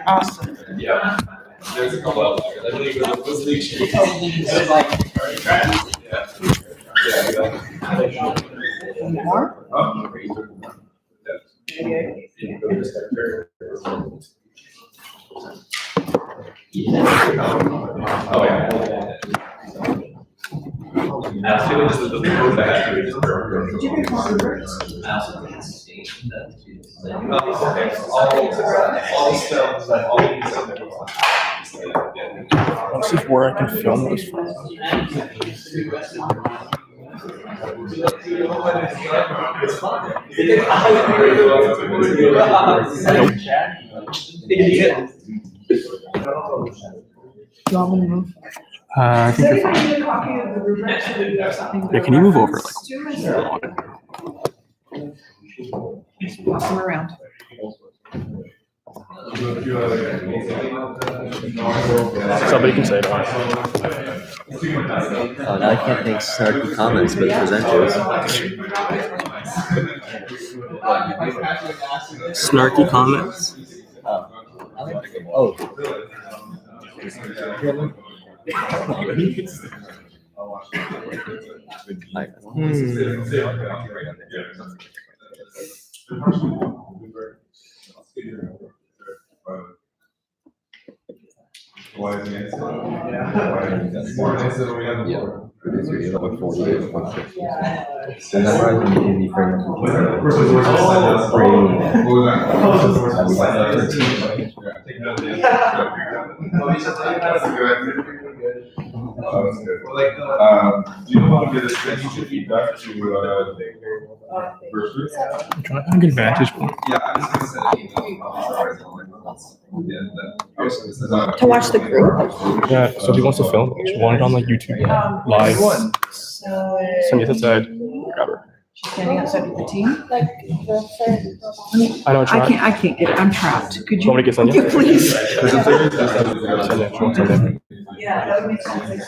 Awesome. Yeah. There's a couple of I believe it was leaching. More? Oh, yeah. This is where I can film this from. You want me to move? I think you're fine. Yeah, can you move over? Walk them around. Somebody can say that. Oh, now I can't make snarky comments, but presenters. Snarky comments. Oh. Do you want to get a strategic feedback to first? I'm trying to find a good vantage point. Yeah, I was gonna say. To watch the group? Yeah, so he wants to film. She wanted it on like YouTube live. So Send it said, grab her. she's standing outside of the team? I know, I can't get it. I'm trapped. Could you? Want me to get Sonia? Yeah, please. Sonia, she wants Sonia. Yeah, that would make sense. Like,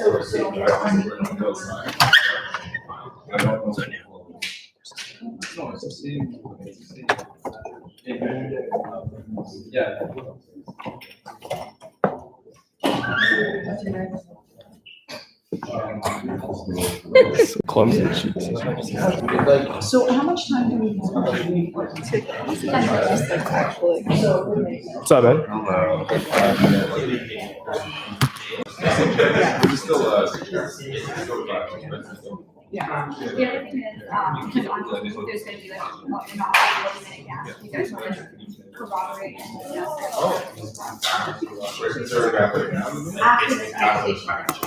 So clumsy. So how much time do we actually? 7. Yeah. The other thing is, because on Facebook, there's gonna be like, an off 40-minute gap. You guys want to corroborate and discuss. After the conversation.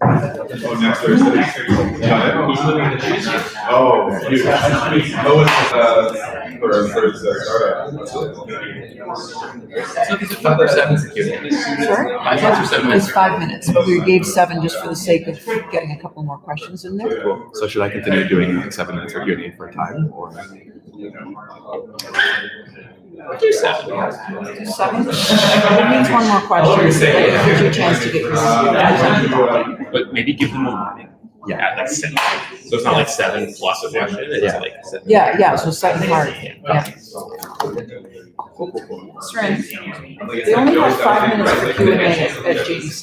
Oh, next Thursday. Got it. Oh, huge. Oh, it's for startup. So these are 5 or 7 security. Sure. 5 minutes or 7 minutes? It's 5 minutes, but we gave 7 just for the sake of getting a couple more questions in there. Cool. So should I continue doing like 7 minutes or Q&A for a time, or? Do 7. Do 7? It means one more question. That gives you a chance to get your. But maybe give them a warning. Yeah, at like 7. So it's not like 7 plus a question. It's like 7. Yeah, so 7 hard. Yeah. Strength. They only have 5 minutes for Q&A at JDC.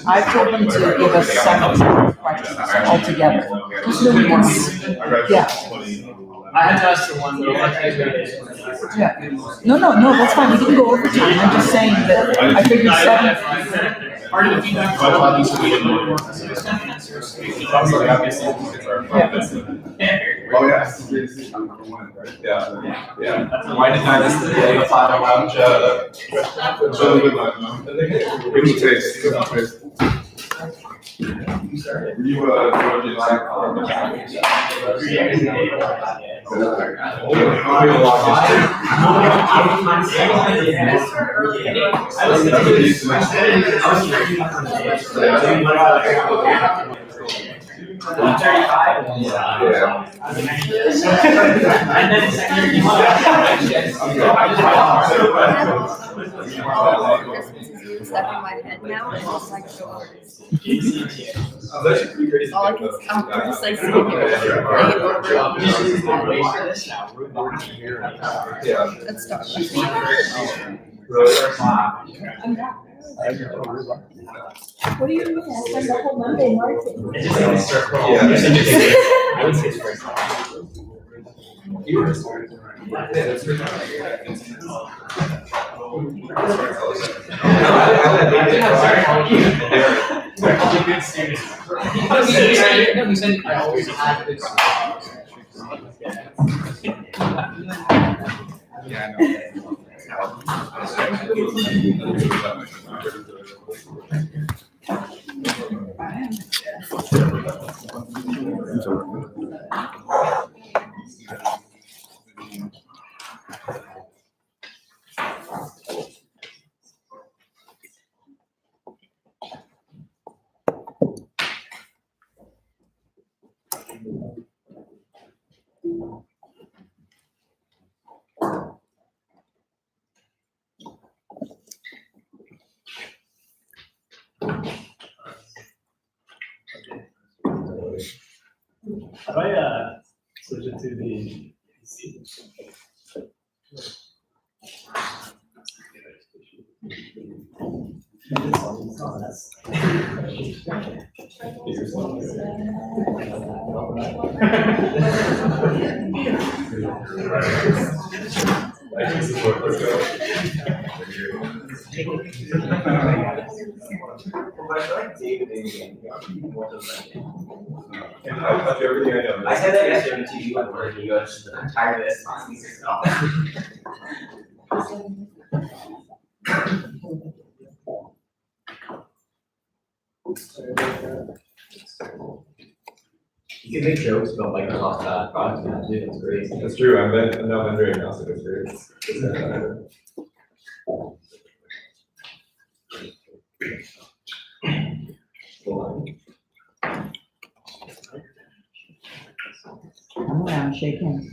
I've told them to give us 7 questions altogether. Just no more. Yeah. I had to ask for one, though. Yeah. No, that's fine. We can go over time. I'm just saying that I figured 7. Part of the feedback for all these we didn't know. Oh, yeah. Yeah. Why didn't I miss the final lounge? Give me a taste. You, what would you like? Stuck in my head now, and it's like so hard. All I can, I'm just like sitting here, playing it over. Let's start. I'm back. What do you mean? I spent the whole Monday marketing. I would say it's How do I switch it to the PC? I said that yesterday to you at work, and you go, I'm tired of this. You can make jokes about Microsoft products now too, it's great. That's true. I'm now vendor agnostic. It's great. Come around, shake hands.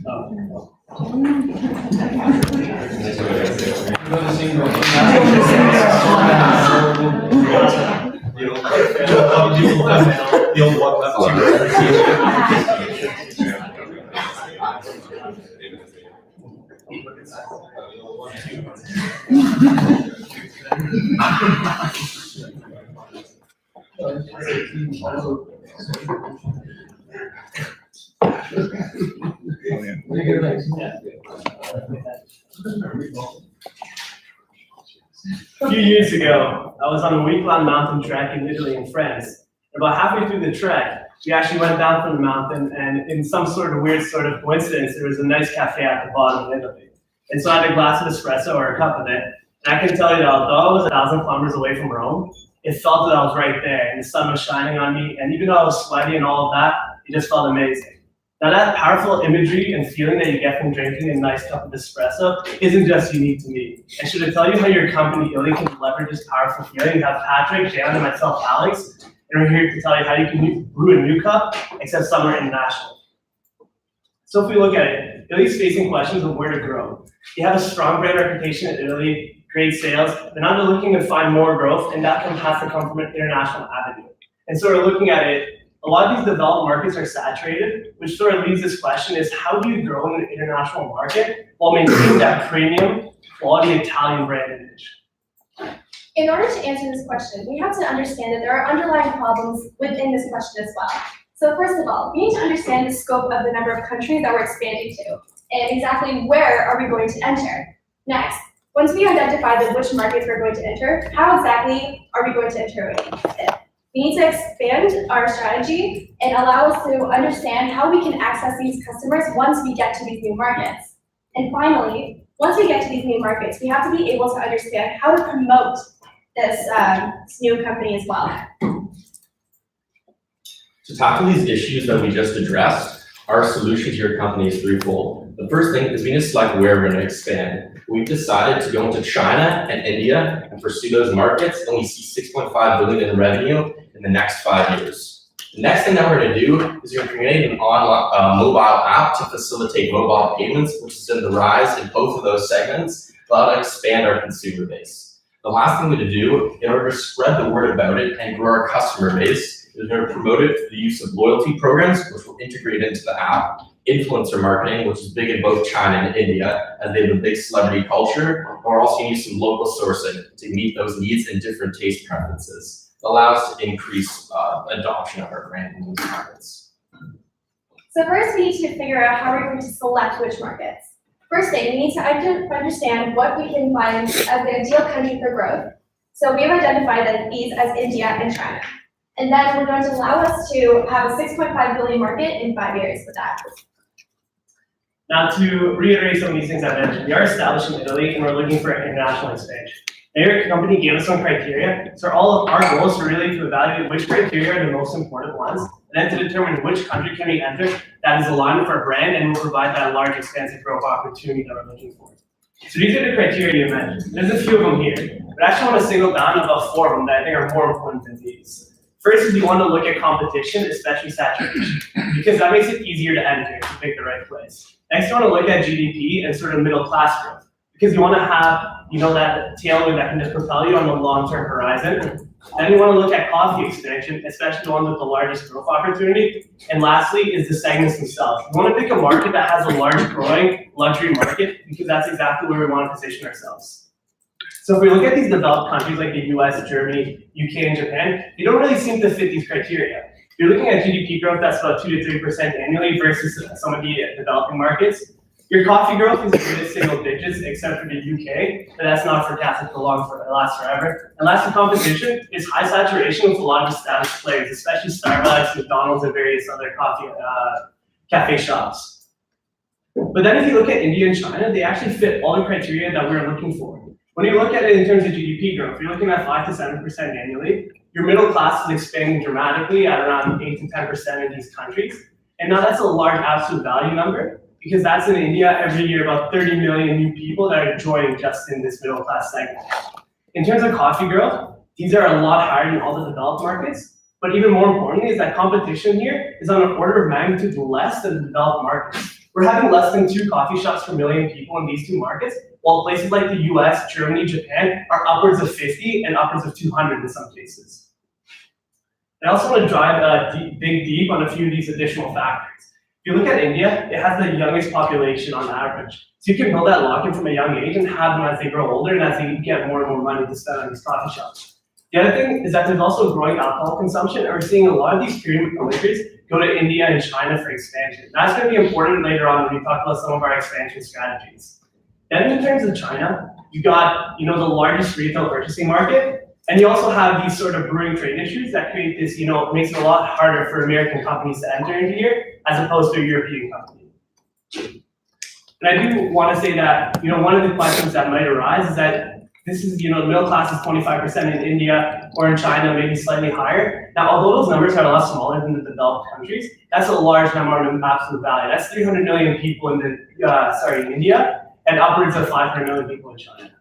A few years ago, I was on a week-long mountain trek in Italy and France. About halfway through the trek, we actually went down from the mountain, and in some sort of weird sort of coincidence, there was a nice cafe at the bottom of Italy. And so I had a glass of espresso or a cup of it. And I can tell you that although I was 1,000 kilometers away from Rome, it felt that I was right there and the sun was shining on me. And even though I was sweaty and all of that, it just felt amazing. Now that powerful imagery and feeling that you get from drinking a nice cup of espresso isn't just unique to me. And should I tell you how your company Illy can leverage this powerful feeling? You have Patrick, Jan, and myself, Alex, and we're here to tell you how you can brew a new cup, except somewhere international. So if we look at it, Illy's facing questions of where to grow. You have a strong brand reputation at Illy, great sales, but now they're looking to find more growth, and that has to come from an international avenue. And so we're looking at it, a lot of these developed markets are saturated, which sort of leads this question is how do you grow in an international market while maintaining that premium quality Italian brand image? In order to answer this question, we have to understand that there are underlying problems within this question as well. So first of all, we need to understand the scope of the number of countries that we're expanding to, and exactly where are we going to enter. Next, once we identify which markets we're going to enter, how exactly are we going to enter it? We need to expand our strategy and allow us to understand how we can access these customers once we get to these new markets. And finally, once we get to these new markets, we have to be able to understand how to promote this new company as well. To tackle these issues that we just addressed, our solution to your company is threefold. The first thing is we need to select where we're going to expand. We've decided to go into China and India and pursue those markets, and we see 6.5 billion in revenue in the next 5 years. The next thing that we're going to do is we're creating an online mobile app to facilitate mobile payments, which is in the rise in both of those segments, but to expand our consumer base. The last thing we're going to do in order to spread the word about it and grow our customer base is we're going to promote it through the use of loyalty programs, which will integrate into the app, influencer marketing, which is big in both China and India, as they have a big celebrity culture, or also use some local sourcing to meet those needs and different taste preferences. It allows us to increase adoption of our brand in these markets. So first, we need to figure out how we're going to select which markets. First thing, we need to understand what we can find as the ideal country for growth. So we have identified that these as India and China. And then we're going to allow us to have a 6.5 billion market in 5 years with that. Now to reiterate some of these things I mentioned, we are established in Italy and we're looking for international expansion. Their company gave us some criteria. So all of our goals are really to evaluate which criteria are the most important ones, and then to determine which country can we enter that is aligned with our brand and will provide that large expansive growth opportunity that we're looking for. So these are the criteria you mentioned. There's a few of them here, but I actually want to single down about 4 of them that I think are more important than these. First is you want to look at competition, especially saturation, because that makes it easier to enter if you pick the right place. Next, you want to look at GDP and sort of middle class growth, because you want to have, that tailwind that can just propel you on the long-term horizon. Then you want to look at coffee expansion, especially the ones with the largest growth opportunity. And lastly is the segments themselves. You want to pick a market that has a large growing luxury market, because that's exactly where we want to position ourselves. So if we look at these developed countries like the US, Germany, UK, and Japan, they don't really seem to fit these criteria. If you're looking at GDP growth, that's about 2 to 3% annually versus some of the developing markets. Your coffee growth is in the single digits, except for the UK, but that's not forecasted to last forever. And last, the competition is high saturation with a lot of established players, especially Starbucks, McDonald's, and various other cafe shops. But then if you look at India and China, they actually fit all the criteria that we're looking for. When you look at it in terms of GDP growth, you're looking at 5 to 7% annually. Your middle class is expanding dramatically at around 8 to 10% in these countries. And now that's a large absolute value number, because that's in India every year about 30 million new people that are joining just in this middle class segment. In terms of coffee growth, these are a lot higher than all the developed markets. But even more importantly is that competition here is on an order of magnitude less than the developed markets. We're having less than 2 coffee shops per million people in these 2 markets, while places like the US, Germany, Japan are upwards of 50 and upwards of 200 in some cases. I also want to drive deep on a few of these additional factors. If you look at India, it has the youngest population on average. So you can build that lock-in from a young age and have them as they grow older and as they get more and more money to spend on these coffee shops. The other thing is that there's also growing alcohol consumption, and we're seeing a lot of these premium countries go to India and China for expansion. That's going to be important later on when we talk about some of our expansion strategies. Then in terms of China, you got the largest retail purchasing market, and you also have these sort of brewing trade issues that create this, makes it a lot harder for American companies to enter into here as opposed to a European company. And I do want to say that, one of the questions that might arise is that This is, the middle class is 25% in India or in China, maybe slightly higher. Now, although those numbers are a lot smaller than the developed countries, that's a large number in absolute value. That's 300 million people in India, and upwards of 500 million people in China.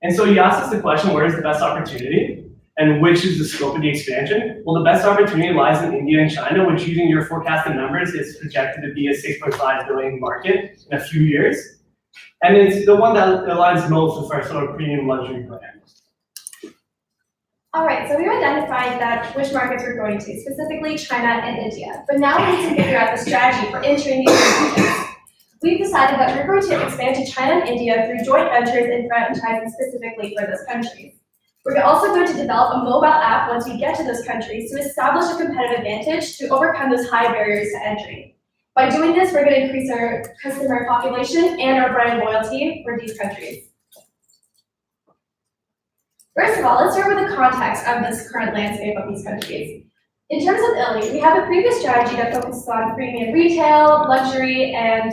And so you asked us the question, where is the best opportunity? And which is the scope of the expansion? Well, the best opportunity lies in India and China, which using your forecasted numbers is projected to be a 6.5 billion market in a few years. And it's the one that aligns most with our sort of premium luxury brand. All right, so we've identified that which markets we're going to, specifically China and India. But now we need to figure out the strategy for entering these regions. We've decided that we're going to expand to China and India through joint ventures and franchising specifically for those countries. We're also going to develop a mobile app once we get to those countries to establish a competitive advantage to overcome those high barriers to entry. By doing this, we're going to increase our customer population and our brand loyalty for these countries. First of all, let's start with the context of this current landscape of these countries. In terms of Italy, we have a previous strategy that focuses on premium retail, luxury, and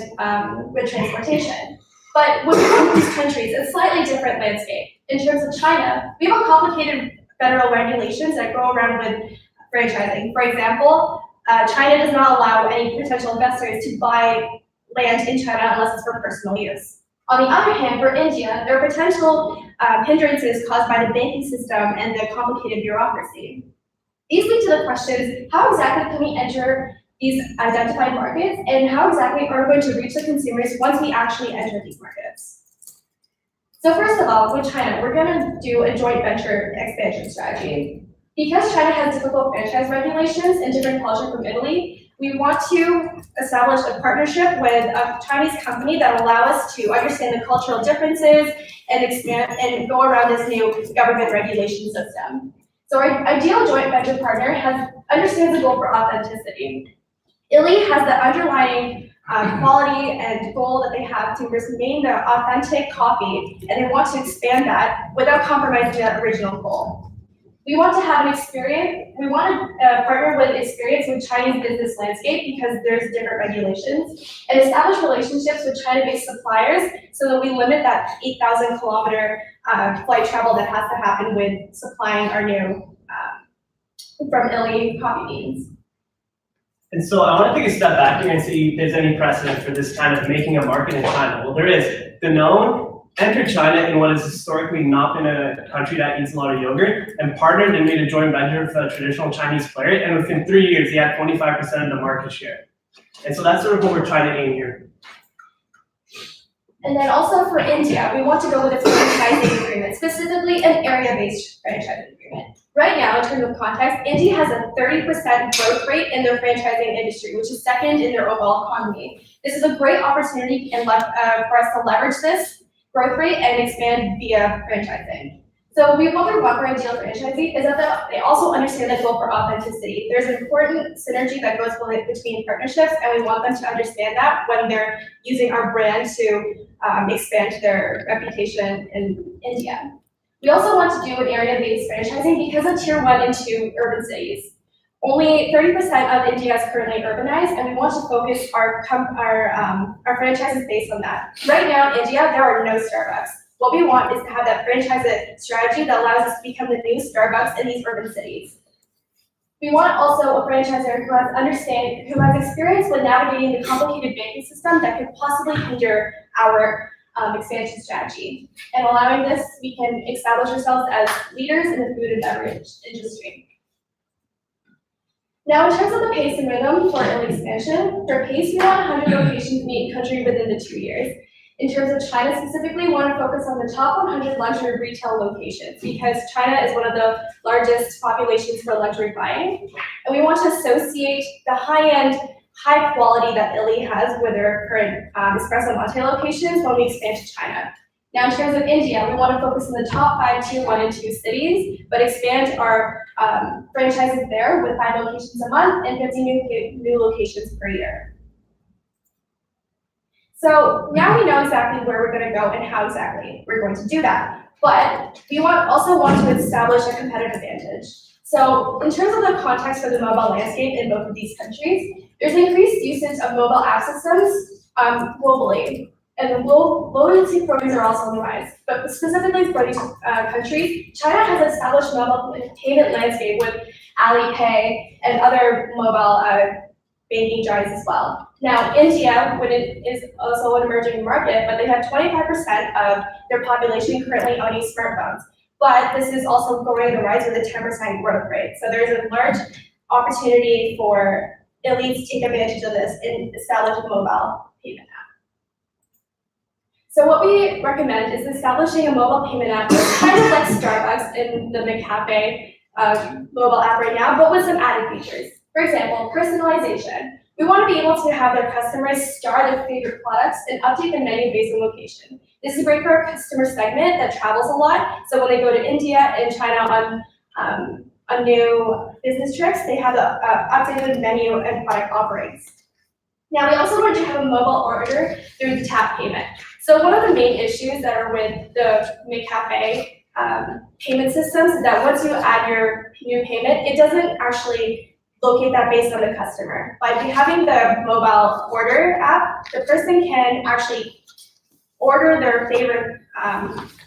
good transportation. But when we come to these countries, it's a slightly different landscape. In terms of China, we have a complicated federal regulations that go around with franchising. For example, China does not allow any potential investors to buy land in China unless it's for personal use. On the other hand, for India, there are potential hindrances caused by the banking system and the complicated bureaucracy. These lead to the questions, how exactly can we enter these identified markets, and how exactly are we going to reach the consumers once we actually enter these markets? So first of all, with China, we're gonna do a joint venture expansion strategy. Because China has difficult franchise regulations and different culture from Italy, we want to establish a partnership with a Chinese company that will allow us to understand the cultural differences and expand and go around this new government regulation system. So our ideal joint venture partner understands the goal for authenticity. Italy has the underlying quality and goal that they have to remain the authentic coffee, and they want to expand that without compromising that original goal. We want to have we want to partner with experience with Chinese business landscape because there's different regulations, and establish relationships with China-based suppliers so that we limit that 8,000 kilometer flight travel that has to happen with supplying our new from Italy coffee beans. And so I want to take a step back here and see if there's any precedent for this kind of making a market in China. Well, there is. Danone entered China in what has historically not been a country that eats a lot of yogurt, and partnered and made a joint venture with a traditional Chinese player, and within 3 years, they had 25% of the market share. And so that's sort of what we're trying to aim here. And then also for India, we want to go with a franchising agreement, specifically an area-based franchising agreement. Right now, in terms of context, India has a 30% growth rate in their franchising industry, which is second in their overall economy. This is a great opportunity for us to leverage this growth rate and expand via franchising. So what we want our ideal franchisee is that they also understand the goal for authenticity. There's an important synergy that goes between partnerships, and we want them to understand that when they're using our brand to expand their reputation in India. We also want to do an area-based franchising because of tier 1 and 2 urban cities. Only 30% of India is currently urbanized, and we want to focus our franchises based on that. Right now in India, there are no Starbucks. What we want is to have that franchise strategy that allows us to become the new Starbucks in these urban cities. We want also a franchisor who has experience with navigating the complicated banking system that could possibly hinder our expansion strategy. And allowing this, we can establish ourselves as leaders in the food and beverage industry. Now, in terms of the pace and rhythm for early expansion, for pace, we want 100 locations in each country within the 2 years. In terms of China specifically, we want to focus on the top 100 luxury retail locations because China is one of the largest populations for luxury buying. And we want to associate the high-end, high quality that Italy has with their current Espresso Latte locations when we expand to China. Now, in terms of India, we want to focus on the top 5 tier 1 and 2 cities, but expand our franchises there with 5 locations a month and 50 new locations per year. So now we know exactly where we're going to go and how exactly we're going to do that. But we also want to establish a competitive advantage. So in terms of the context for the mobile landscape in both of these countries, there's increased usage of mobile app systems globally. And loyalty programs are also on the rise. But specifically for these countries, China has established mobile payment landscape with Alipay and other mobile banking giants as well. Now, India, when it is also an emerging market, but they have 25% of their population currently owning smartphones. But this is also going to rise with a 10% growth rate. So there's a large opportunity for elites to take advantage of this and establish a mobile payment app. So what we recommend is establishing a mobile payment app that's kind of like Starbucks in the McCafe mobile app right now, but with some added features. For example, personalization. We want to be able to have their customers star their favorite products and update the menu based on location. This is great for our customer segment that travels a lot. So when they go to India and China on new business trips, they have the updated menu and product offerings. Now, we also want to have a mobile order through the tap payment. So one of the main issues that are with the McCafe payment systems is that once you add your new payment, it doesn't actually locate that based on the customer. By having the mobile order app, the person can actually order their favorite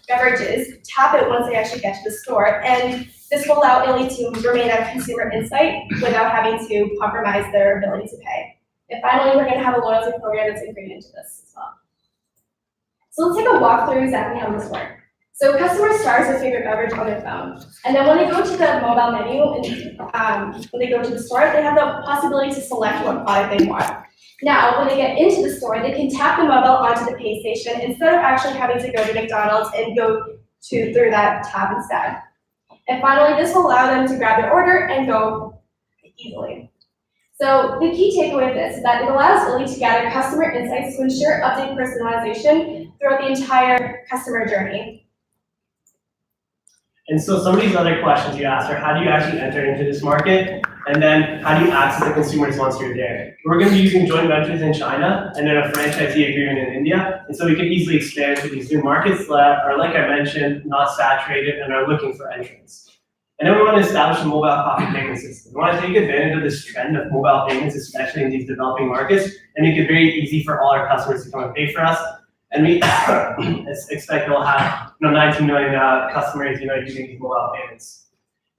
beverages, tap it once they actually get to the store, and this will allow Illy to remain a consumer insight without having to compromise their ability to pay. And finally, we're going to have a loyalty program that's integrated into this as well. So let's take a walk through exactly how this works. So customers start their favorite beverage on their phone, and then when they go to the mobile menu and when they go to the store, they have the possibility to select what product they want. Now, when they get into the store, they can tap the mobile onto the pay station instead of actually having to go to McDonald's and go through that tab instead. And finally, this will allow them to grab their order and go easily. So the key takeaway of this is that it allows Illy to gather customer insights to ensure update personalization throughout the entire customer journey. And so some of these other questions you asked are, how do you actually enter into this market? And then how do you access the consumers once you're there? We're going to be using joint ventures in China and then a franchisee agreement in India. And so we can easily expand to these new markets that are, like I mentioned, not saturated and are looking for entrance. And then we want to establish a mobile coffee payment system. We want to take advantage of this trend of mobile payments, especially in these developing markets, and make it very easy for all our customers to come and pay for us. And we expect we'll have 19 million customers using these mobile payments.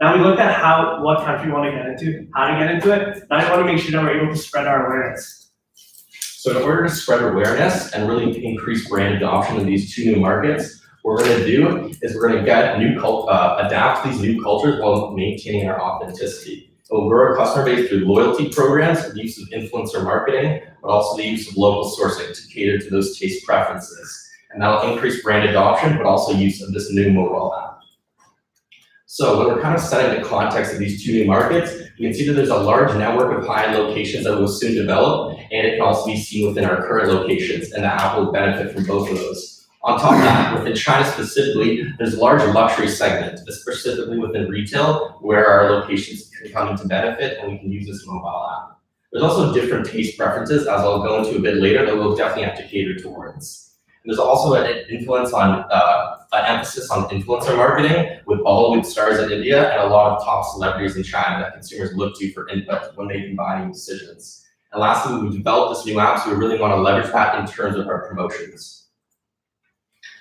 Now we looked at what country we want to get into, how to get into it. Now I want to make sure that we're able to spread our awareness. So in order to spread awareness and really increase brand adoption in these two new markets, what we're going to do is we're going to get adapt to these new cultures while maintaining our authenticity. So we'll grow our customer base through loyalty programs, the use of influencer marketing, but also the use of local sourcing to cater to those taste preferences. And that'll increase brand adoption, but also use of this new mobile app. So when we're kind of setting the context of these two new markets, we can see that there's a large network of high-end locations that will soon develop, and it can also be seen within our current locations, and the app will benefit from both of those. On top of that, within China specifically, there's a large luxury segment, specifically within retail, where our locations can come into benefit, and we can use this mobile app. There's also different taste preferences, as I'll go into a bit later, that we'll definitely have to cater towards. And there's also an emphasis on influencer marketing with Bollywood stars in India and a lot of top celebrities in China that consumers look to for input when making buying decisions. And lastly, we developed this new app, so we really want to leverage that in terms of our promotions.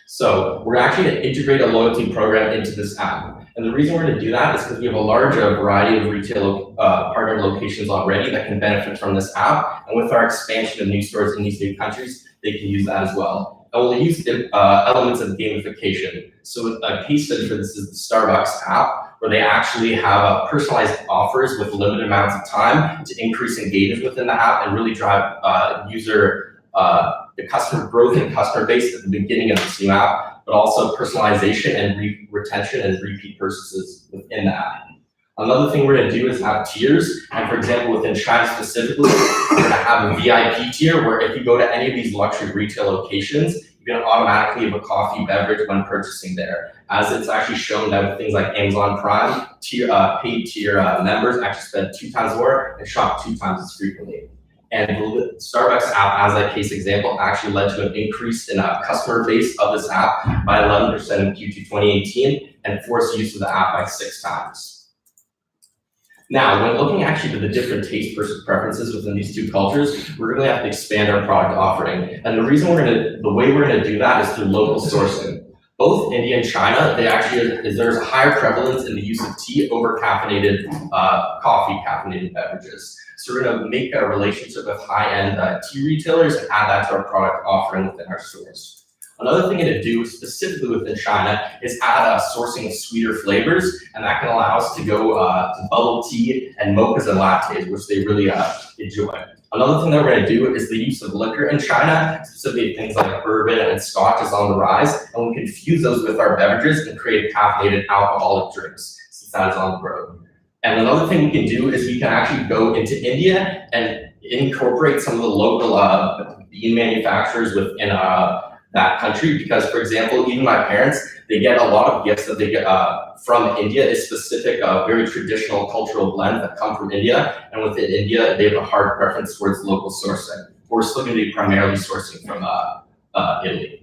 So we're actually going to integrate a loyalty program into this app. And the reason we're going to do that is because we have a large variety of retail partner locations already that can benefit from this app. And with our expansion of new stores in these new countries, they can use that as well. And we'll use elements of gamification. So a case study for this is the Starbucks app, where they actually have personalized offers with limited amounts of time to increase engagement within the app and really drive the customer growth and customer base at the beginning of this new app, but also personalization and retention and repeat purchases within the app. Another thing we're going to do is have tiers. And for example, within China specifically, we're going to have a VIP tier where if you go to any of these luxury retail locations, you're going to automatically have a coffee beverage when purchasing there. As it's actually shown that with things like Amazon Prime, paid tier members actually spend 2 times more and shop 2 times as frequently. And the Starbucks app, as that case example, actually led to an increase in customer base of this app by 11% in Q2 2018 and forced use of the app by 6 times. Now, when looking actually to the different taste preferences within these two cultures, we're going to have to expand our product offering. And the way we're going to do that is through local sourcing. Both India and China, there's a higher prevalence in the use of tea over caffeinated coffee, caffeinated beverages. So we're going to make a relationship with high-end tea retailers and add that to our product offering within our stores. Another thing to do specifically within China is add sourcing of sweeter flavors, and that can allow us to go to bubble tea and mochas and lattes, which they really enjoy. Another thing that we're going to do is the use of liquor in China, specifically things like bourbon and scotch is on the rise, and we can fuse those with our beverages and create caffeinated alcoholic drinks, since that is on the road. And another thing we can do is we can actually go into India and incorporate some of the local bean manufacturers within that country, because, for example, even my parents, they get a lot of gifts that they get from India, is specific, very traditional cultural blend that come from India, and within India, they have a hard preference towards local sourcing. We're still going to be primarily sourcing from Italy.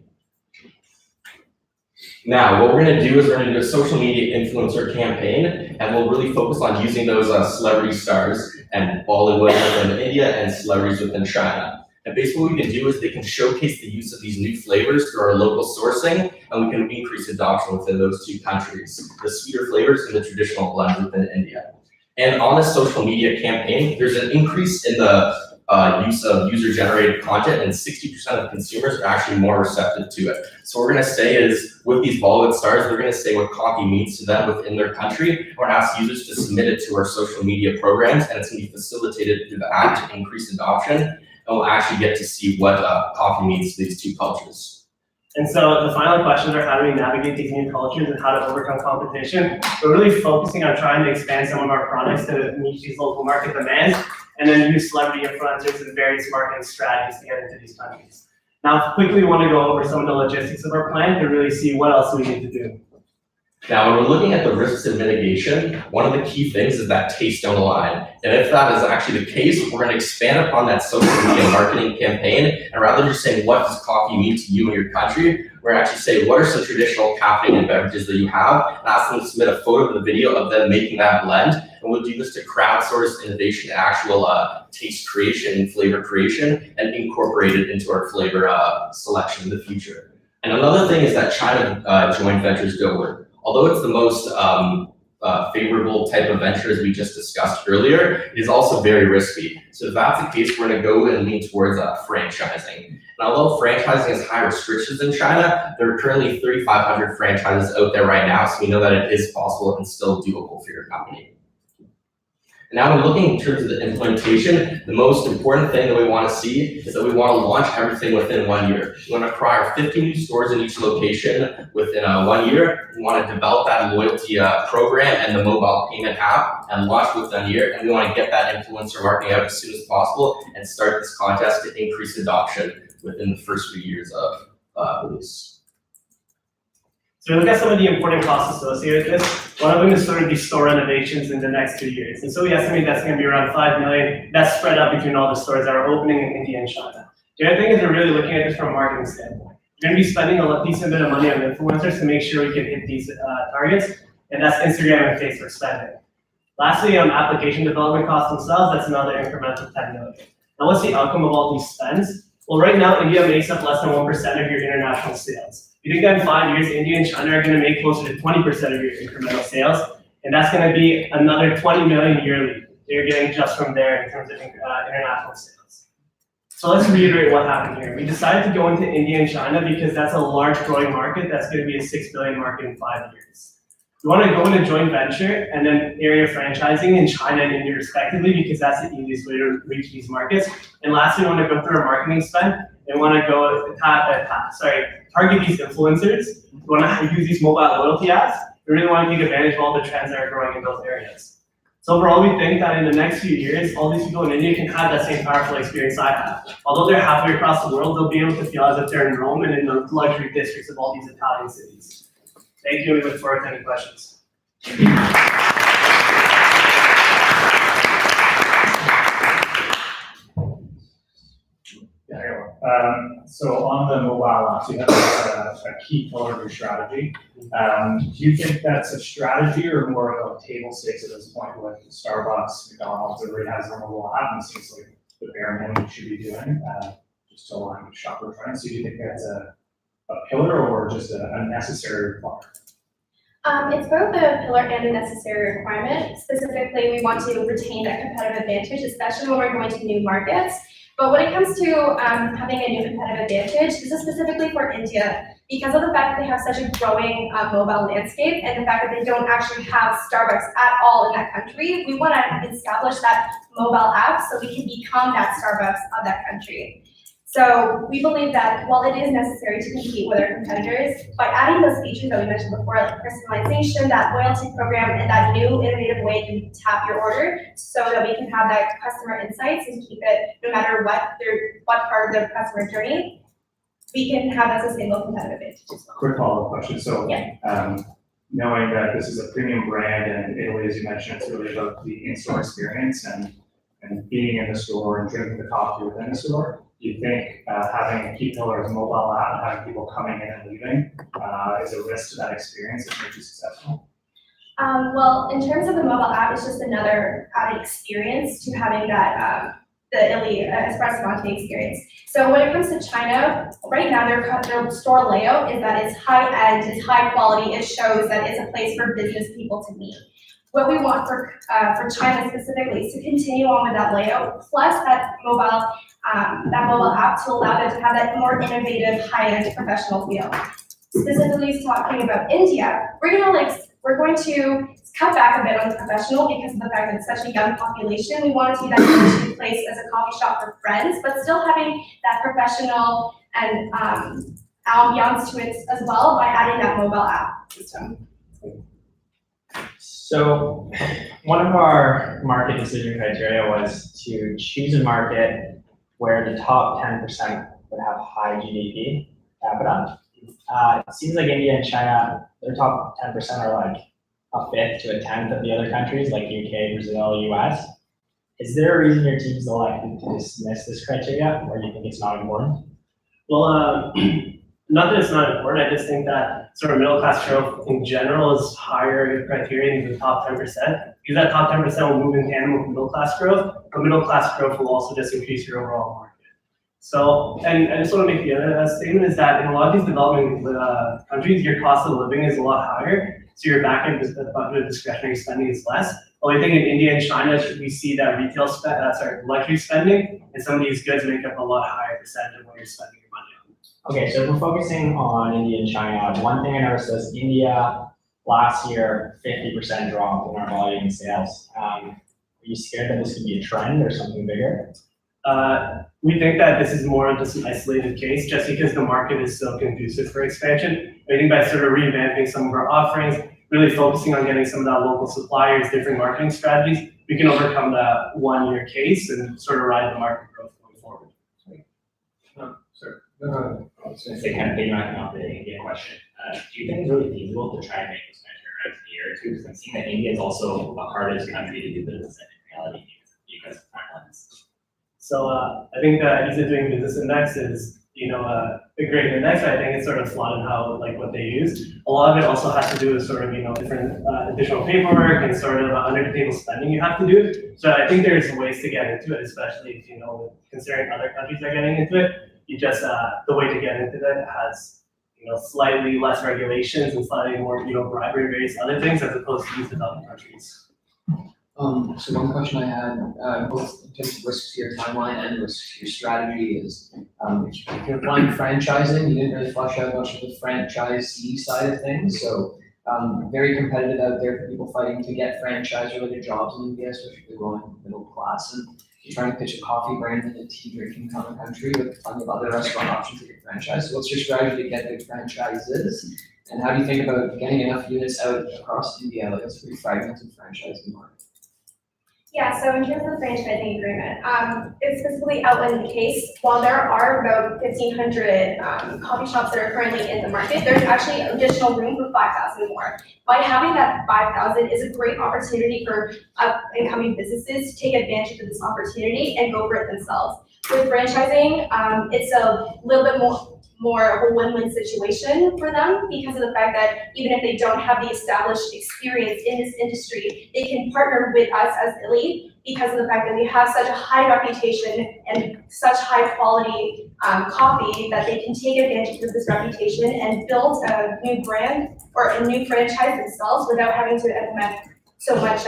Now, what we're going to do is we're going to do a social media influencer campaign, and we'll really focus on using those celebrity stars and Bollywood within India and celebrities within China. And basically what we can do is they can showcase the use of these new flavors through our local sourcing, and we can increase adoption within those two countries, the sweeter flavors and the traditional blends within India. And on this social media campaign, there's an increase in the use of user-generated content, and 60% of consumers are actually more receptive to it. So what we're going to say is, with these Bollywood stars, we're going to say what coffee means to them within their country. We're going to ask users to submit it to our social media programs, and it's going to be facilitated through the app to increase adoption. And we'll actually get to see what coffee means to these two cultures. And so the final questions are, how do we navigate these new cultures and how to overcome competition? We're really focusing on trying to expand some of our products to meet these local market demands, and then use celebrity influencers and various marketing strategies to get into these countries. Now, quickly, we want to go over some of the logistics of our plan to really see what else we need to do. Now, when we're looking at the risks and mitigation, one of the key things is that tastes don't align. And if that is actually the case, we're going to expand upon that social media marketing campaign. And rather than just saying, what does coffee mean to you and your country, we're going to actually say, what are some traditional caffeinated beverages that you have? And ask them to submit a photo of the video of them making that blend. And we'll do this to crowdsource innovation, actual taste creation and flavor creation, and incorporate it into our flavor selection in the future. And another thing is that China joint ventures don't work. Although it's the most favorable type of venture, as we just discussed earlier, it is also very risky. So if that's the case, we're going to go and lean towards franchising. And although franchising has high restrictions in China, there are currently 3,500 franchises out there right now, so we know that it is possible and still doable for your company. Now, when looking in terms of the implementation, the most important thing that we want to see is that we want to launch everything within 1 year. We want to acquire 50 new stores in each location within 1 year. We want to develop that loyalty program and the mobile payment app and launch within a year. And we want to get that influencer marketing out as soon as possible and start this contest to increase adoption within the first few years of release. So we look at some of the important costs associated with this. One of them is sort of these store renovations in the next 2 years. And so we estimate that's going to be around $5 million. That's spread out between all the stores that are opening in India and China. The other thing is we're really looking at this from a marketing standpoint. We're going to be spending a decent bit of money on influencers to make sure we can hit these targets. And that's Instagram and Facebook spending. Lastly, on application development costs themselves, that's another incremental $10 million. Now, what's the outcome of all these spends? Well, right now, India makes up less than 1% of your international sales. You think that in 5 years, India and China are going to make closer to 20% of your incremental sales, and that's going to be another $20 million yearly that you're getting just from there in terms of international sales. So let's reiterate what happened here. We decided to go into India and China because that's a large growing market that's going to be a $6 billion market in 5 years. We want to go into joint venture and then area franchising in China and India respectively because that's the easiest way to reach these markets. And lastly, we want to go through our marketing spend and want to go target these influencers. We want to use these mobile loyalty apps. We really want to take advantage of all the trends that are growing in those areas. So overall, we think that in the next few years, all these people in India can have that same powerful experience I have. Although they're halfway across the world, they'll be able to feel as if they're in Rome and in the luxury districts of all these Italian cities. Thank you, and we look forward to any questions. Yeah, So on the mobile apps, you have a key pillar of your strategy. Do you think that's a strategy or more of a table stakes at this point with Starbucks, McDonald's, everybody has their mobile app and it seems like the bare minimum you should be doing, just to align with shopper trends? So do you think that's a pillar or just a necessary requirement? It's both a pillar and a necessary requirement. Specifically, we want to retain that competitive advantage, especially when we're going to new markets. But when it comes to having a new competitive advantage, this is specifically for India, because of the fact that they have such a growing mobile landscape and the fact that they don't actually have Starbucks at all in that country. We want to establish that mobile app so we can become that Starbucks of that country. So we believe that while it is necessary to compete with our competitors, by adding those features that we mentioned before, like personalization, that loyalty program, and that new innovative way to tap your order so that we can have that customer insights and keep it no matter what part of the customer journey, we can have that sustainable competitive advantage as well. Quick follow-up question. So, Yeah. knowing that this is a premium brand and Italy, as you mentioned, it's really about the in-store experience and being in the store and drinking the coffee within the store. Do you think having a key pillar as a mobile app and having people coming in and leaving is a risk to that experience that makes you successful? Well, in terms of the mobile app, it's just another added experience to having that the Italy espresso latte experience. So when it comes to China, right now their store layout is that it's high end, it's high quality, it shows that it's a place for business people to meet. What we want for China specifically is to continue on with that layout, plus that mobile app to allow them to have that more innovative, high-end professional feel. Specifically talking about India, we're going to cut back a bit on the professional because of the fact that it's such a young population. We want it to be that go-to place as a coffee shop for friends, but still having that professional and ambiance to it as well by adding that mobile app system. So one of our market decision criteria was to choose a market where the top 10% would have high GDP capita. It seems like India and China, their top 10% are like a fifth to a tenth of the other countries, like UK, Brazil, US. Is there a reason your team's elected to dismiss this criteria, or do you think it's not important? Well, not that it's not important, I just think that sort of middle class growth in general is higher criteria than the top 10%. Because that top 10% will move in tandem with middle class growth, but middle class growth will also just increase your overall market. So, and I just want to make the other statement is that in a lot of these developing countries, your cost of living is a lot higher, so your back end budget discretionary spending is less. But I think in India and China, we see that retail luxury spending, and some of these goods make up a lot higher percentage of what you're spending your money on. Okay, so if we're focusing on India and China, one thing I noticed was India last year, 50% drop in our volume and sales. Are you scared that this could be a trend or something bigger? We think that this is more of just an isolated case, just because the market is so conducive for expansion. I think by sort of revamping some of our offerings, really focusing on getting some of that local suppliers, different marketing strategies, we can overcome that one-year case and sort of ride the market growth going forward. I was going to say, kind of piggybacking off the India question, do you think it's really feasible to try and make this measure in a year or two? Because I'm seeing that India is also the hardest country to do business in reality because of timelines. So I think the Ease of Doing Business Index is, a great index. I think it's sort of flawed in how, what they use. A lot of it also has to do with sort of, different additional paperwork and sort of under-the-table spending you have to do. So I think there's ways to get into it, especially if, considering other countries are getting into it. You just, the way to get into it has, slightly less regulations and slightly more, bribery, various other things as opposed to these developing countries. So one question I had, both in terms of risks to your timeline and risks to your strategy is, if you're applying franchising, you didn't really flesh out much of the franchisee side of things. So very competitive out there for people fighting to get franchise-related jobs in India, especially if they're going middle class. And you're trying to pitch a coffee brand in a tea-drinking kind of country with plenty of other restaurant options to get franchise. So what's your strategy to get big franchises? And how do you think about getting enough units out across India? Like, it's a pretty fragmented franchising market. Yeah, so in terms of the franchising agreement, it's specifically outlined in the case. While there are about 1,500 coffee shops that are currently in the market, there's actually additional room for 5,000 more. By having that 5,000 is a great opportunity for incoming businesses to take advantage of this opportunity and go for it themselves. With franchising, it's a little bit more of a win-win situation for them because of the fact that even if they don't have the established experience in this industry, they can partner with us as Illy because of the fact that we have such a high reputation and such high quality coffee that they can take advantage of this reputation and build a new brand or a new franchise themselves without having to implement so much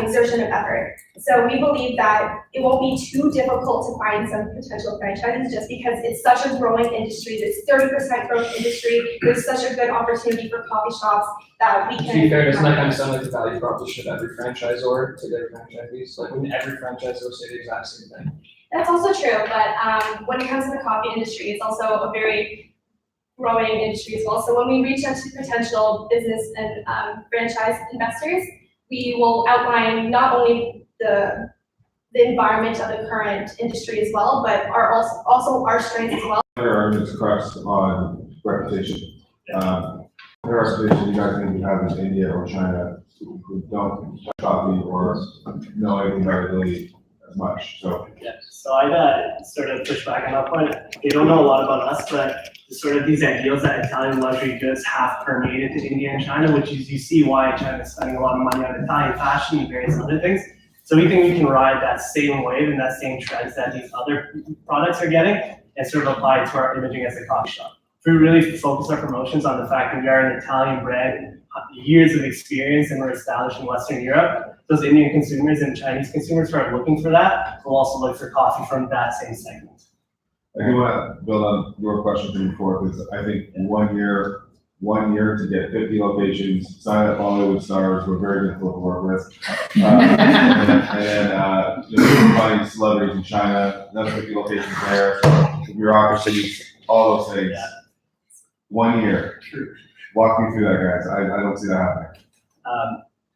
exertion of effort. So we believe that it won't be too difficult to find some potential franchises just because it's such a growing industry, this 30% growth industry, there's such a good opportunity for coffee shops that we To can. be fair, doesn't that kind of sound like the value proposition of every franchisor to their franchisees? Like, wouldn't every franchisor say the exact same thing? That's also true, but when it comes to the coffee industry, it's also a very growing industry as well. So when we reach out to potential business and franchise investors, we will outline not only the environment of the current industry as well, but also our strengths as well. There are arguments crux on reputation. There are stations you guys need to have in India or China who don't touch coffee or know anything about Italy as much, so. Yeah, so I'd sort of push back on that point. They don't know a lot about us, but sort of these ideals that Italian luxury goods have permeated to India and China, which is you see why China is spending a lot of money on Italian fashion and various other things. So we think we can ride that same wave and that same trends that these other products are getting and sort of apply it to our imaging as a coffee shop. If we really focus our promotions on the fact that we are an Italian brand, years of experience, and we're established in Western Europe, those Indian consumers and Chinese consumers who are looking for that will also look for coffee from that same segment. I do want to build on your question from before, because I think 1 year to get 50 locations, sign up Hollywood stars, we're very difficult to work with. Finding celebrities in China, another 50 locations there, bureaucracy, all those things. 1 year. Walk me through that, guys. I don't see that happening.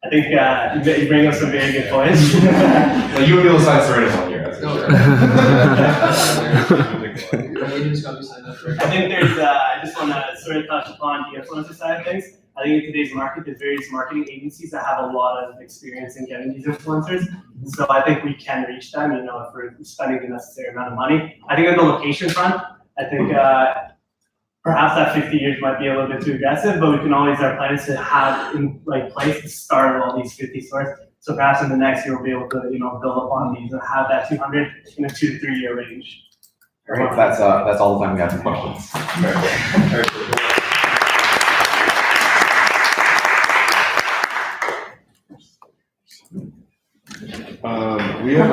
I think you bring up some very good points. Like, you would be able to sign Serena 1 year, that's for sure. Agents gotta be signed up for. I think there's, I just want to sort of touch upon the influencer side of things. I think in today's market, there's various marketing agencies that have a lot of experience in getting these influencers. So I think we can reach them, if we're spending the necessary amount of money. I think on the location front, I think perhaps that 50 years might be a little bit too aggressive, but we can always, our plan is to have in place the start of all these 50 stores. So perhaps in the next year, we'll be able to, build upon these and have that 200 in a 2 to 3 year range. Great, that's all the time we have for questions. We have